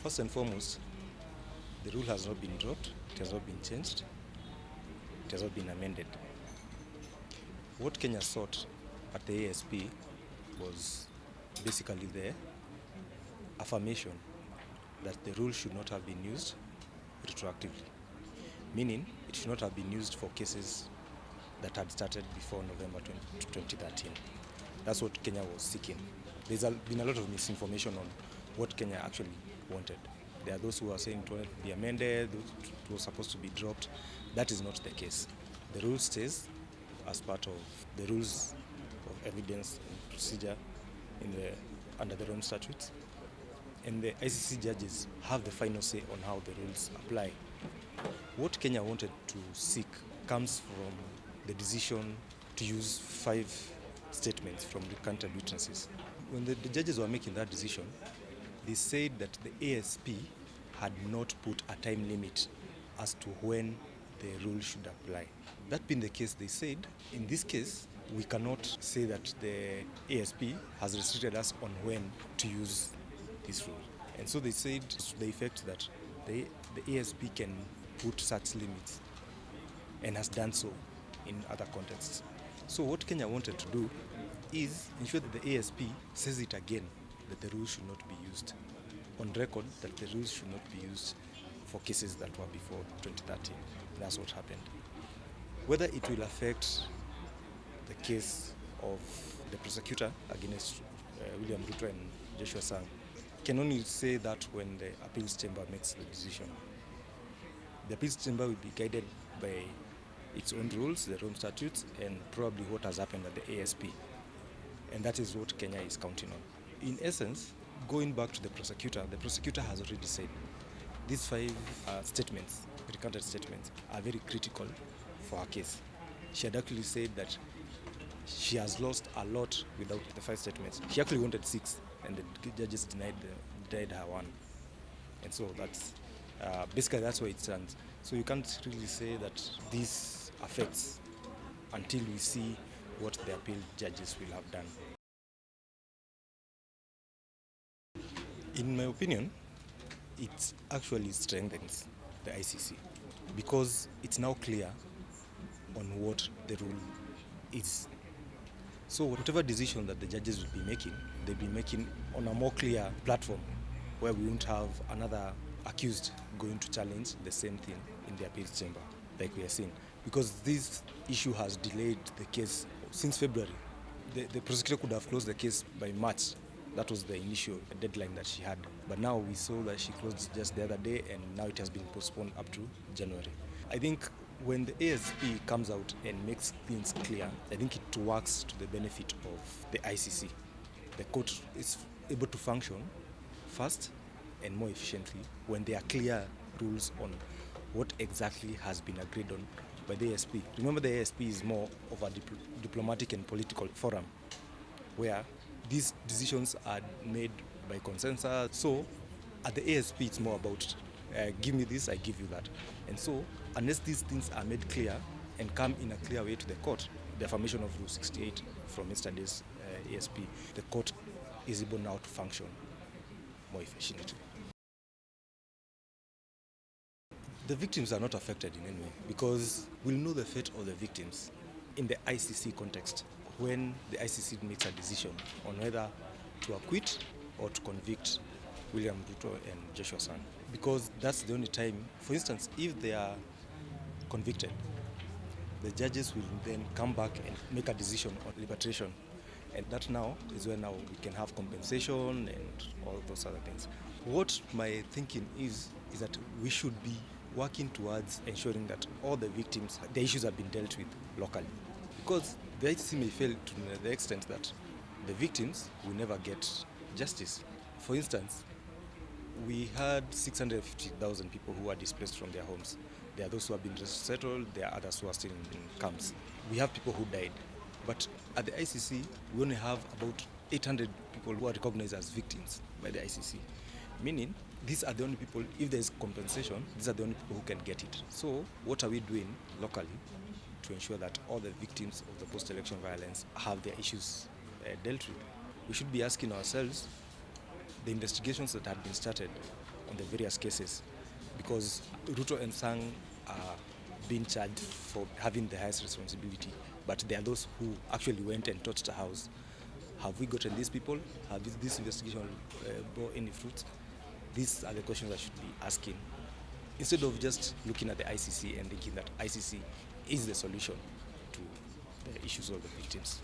First and foremost, the rule has not been dropped, it has not been changed, it has not been amended. What Kenya sought at the ASP was basically the affirmation that the rule should not have been used retroactively, meaning it should not have been used for cases that had started before November 2013. That's what Kenya was seeking. There's been a lot of misinformation on what Kenya actually wanted. There are those who are saying it wanted to be amended, it was supposed to be dropped. That is not the case. The rule stays as part of the rules of evidence and procedure under the Rome Statutes. And the ICC judges have the final say on how the rules apply. What Kenya wanted to seek comes from the decision to use 5 statements from recanted witnesses. When the judges were making that decision, they said that the ASP had not put a time limit as to when the rule should apply. That being the case, they said, in this case, we cannot say that the ASP has restricted us on when to use this rule. And so they said to the effect that the ASP can put such limits and has done so in other contexts. So what Kenya wanted to do is ensure that the ASP says it again, that the rules should not be used. On record, that the rules should not be used for cases that were before 2013. That's what happened. Whether it will affect the case of the prosecutor against William Ruto and Joshua Sang, can only say that when the appeals chamber makes the decision. The appeals chamber will be guided by its own rules, the Rome Statutes, and probably what has happened at the ASP. And that is what Kenya is counting on. In essence, going back to the prosecutor has already said these 5 statements, recanted statements, are very critical for her case. She had actually said that she has lost a lot without the 5 statements. She actually wanted 6, and the judges denied her 1. And so that's basically that's where it stands. So you can't really say that this affects until we see what the appeal judges will have done. In my opinion, it actually strengthens the ICC because it's now clear on what the rule is. So whatever decision that the judges will be making, they'll be making on a more clear platform where we won't have another accused going to challenge the same thing in the appeals chamber like we are seeing. Because this issue has delayed the case since February. The prosecutor could have closed the case by March. That was the initial deadline that she had. But now we saw that she closed just the other day, and now it has been postponed up to January. I think when the ASP comes out and makes things clear, I think it works to the benefit of the ICC. The court is able to function fast and more efficiently when there are clear rules on what exactly has been agreed on by the ASP. Remember, the ASP is more of a diplomatic and political forum where these decisions are made by consensus. So at the ASP, it's more about give me this, I give you that. And so unless these things are made clear and come in a clear way to the court, the affirmation of Rule 68 from yesterday's ASP, the court is able now to function more efficiently. The victims are not affected in any way because we'll know the fate of the victims in the ICC context when the ICC makes a decision on whether to acquit or to convict William Ruto and Joshua Sang. Because that's the only time, for instance, if they are convicted, the judges will then come back and make a decision on liberation. And that now is where now we can have compensation and all those other things. What my thinking is that we should be working towards ensuring that all the victims, the issues have been dealt with locally. Because the ICC may fail to the extent that the victims will never get justice. For instance, we had 650,000 people who are displaced from their homes. There are those who have been resettled, there are others who are still in camps. We have people who died. But at the ICC, we only have about 800 people who are recognized as victims by the ICC. Meaning, these are the only people, if there is compensation, these are the only people who can get it. So, what are we doing locally to ensure that all the victims of the post-election violence have their issues dealt with? We should be asking ourselves, the investigations that have been started, on the various cases, because Ruto and Sang are being charged for having the highest responsibility, but there are those who actually went and touched the house. Have we gotten these people? Have this investigation bore any fruits? These are the questions I should be asking, instead of just looking at the ICC and thinking that ICC is the solution to the issues of the victims.